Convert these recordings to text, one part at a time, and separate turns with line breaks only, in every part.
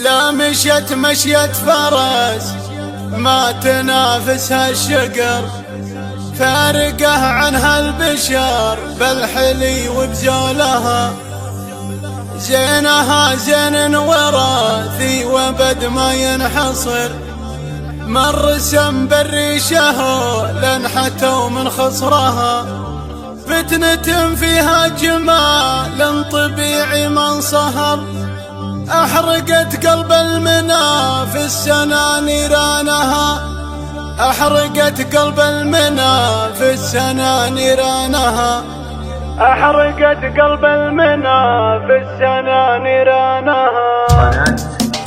لا مشيت مشيت فرس ما تنافسها الشقر، فارقه عنها البشر بالحلي وبزولها. زينها زين وراثي وبد ما ينحصر، مر سم بالريشه لنحتوا من خصرها. فتنة فيها جمال طبيعي من صهر، أحرقت قلب المنى في السنة نيرانها. أحرقت قلب المنى في السنة نيرانها. أحرقت قلب المنى في السنة نيرانها.
قناة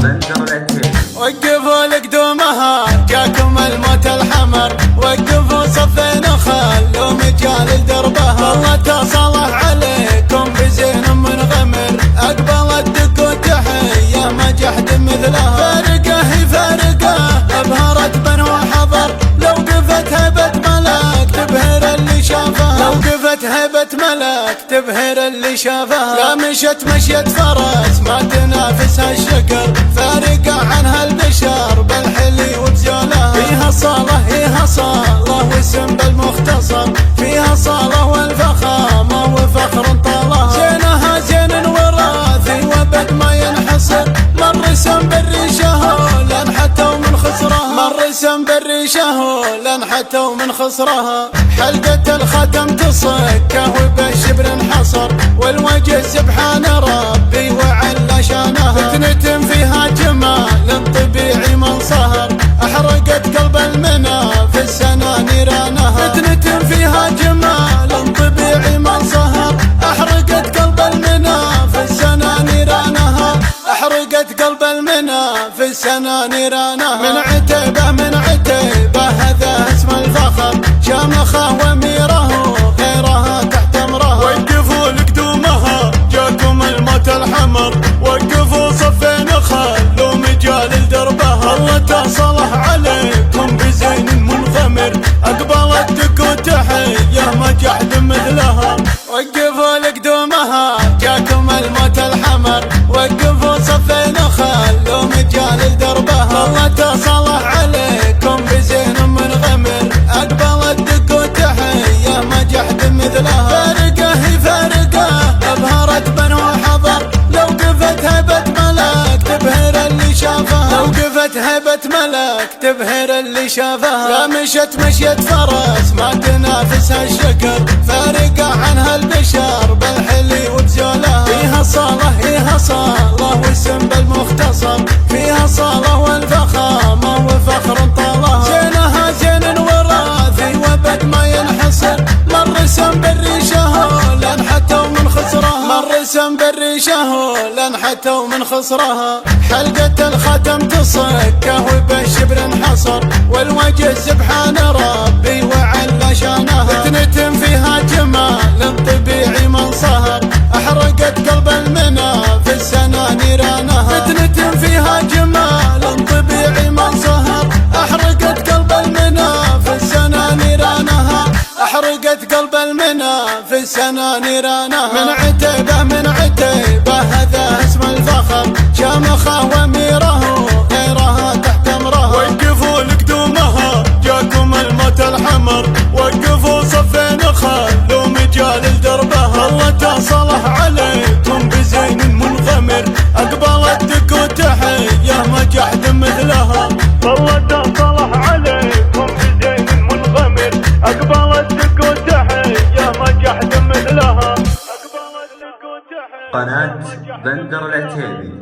بندر العتيبي.
وقفوا لقدومها جاكم الموت الحمر، وقفوا صفين خلوا مجال لدربها. والله تصلح عليكم بزين منغمر، أقبلت دق وتحية ما جحد مثلها. فارقة هي فارقة أبهرت بنو حضر، لو قفت هبة ملك تبهر اللي شافها. لو قفت هبة ملك تبهر اللي شافها. لا مشت مشيت فرس ما تنافسها الشكر، فارقة عنها البشر بالحلي وبزولها. فيها صالة فيها صالة واسم بالمختصر، فيها صالة والفخامة وفخر طالها. زينها زين وراثي وبد ما ينحصر، مر سم بالريشه لنحتوا من خصرها. مر سم بالريشه لنحتوا من خصرها. حلقة الختم تصكه وبالشبر انحصر، والوجه سبحان ربي وعلى شانها. فتنة فيها جمال طبيعي من صهر، أحرقت قلب المنى في السنة نيرانها. فتنة فيها جمال طبيعي من صهر، أحرقت قلب المنى في السنة نيرانها. أحرقت قلب المنى في السنة نيرانها. من عتيبة من عتيبة هذا اسم الفخر، شامخه واميره غيرها تحت امرها. وقفوا لقدومها جاكم الموت الحمر، وقفوا صفين خلوا مجال لدربها. الله تصلح عليكم بزين منغمر، أقبلت دق وتحية ما جحد مثلها. وقفوا لقدومها جاكم الموت الحمر، وقفوا صفين خلوا مجال لدربها. الله تصلح عليكم بزين منغمر، أقبلت دق وتحية ما جحد مثلها. فارقة هي فارقة أبهرت بنو حضر، لو قفت هبة ملك تبهر اللي شافها. لو قفت هبة ملك تبهر اللي شافها. لا مشت مشيت فرس ما تنافسها الشكر، فارقة عنها البشر بالحلي وبزولها. فيها صالة فيها صالة واسم بالمختصر، فيها صالة والفخامة وفخر طالها. زينها زين وراثي وبد ما ينحصر، مر سم بالريشه لنحتوا من خصرها. مر سم بالريشه لنحتوا من خصرها. حلقة الختم تصكه وبالشبر انحصر، والوجه سبحان ربي وعلى شانها. فتنة فيها جمال طبيعي من صهر، أحرقت قلب المنى في السنة نيرانها. فتنة فيها جمال طبيعي من صهر، أحرقت قلب المنى في السنة نيرانها. أحرقت قلب المنى في السنة نيرانها. من عتيبة من عتيبة هذا اسم الفخر، شامخه واميره غيرها تحت امرها. وقفوا لقدومها جاكم الموت الحمر، وقفوا صفين خلوا مجال لدربها. الله تصلح عليكم بزين منغمر، أقبلت دق وتحية ما جحد مثلها. الله تصلح عليكم بزين منغمر، أقبلت دق وتحية ما جحد مثلها.
قناة بندر العتيبي.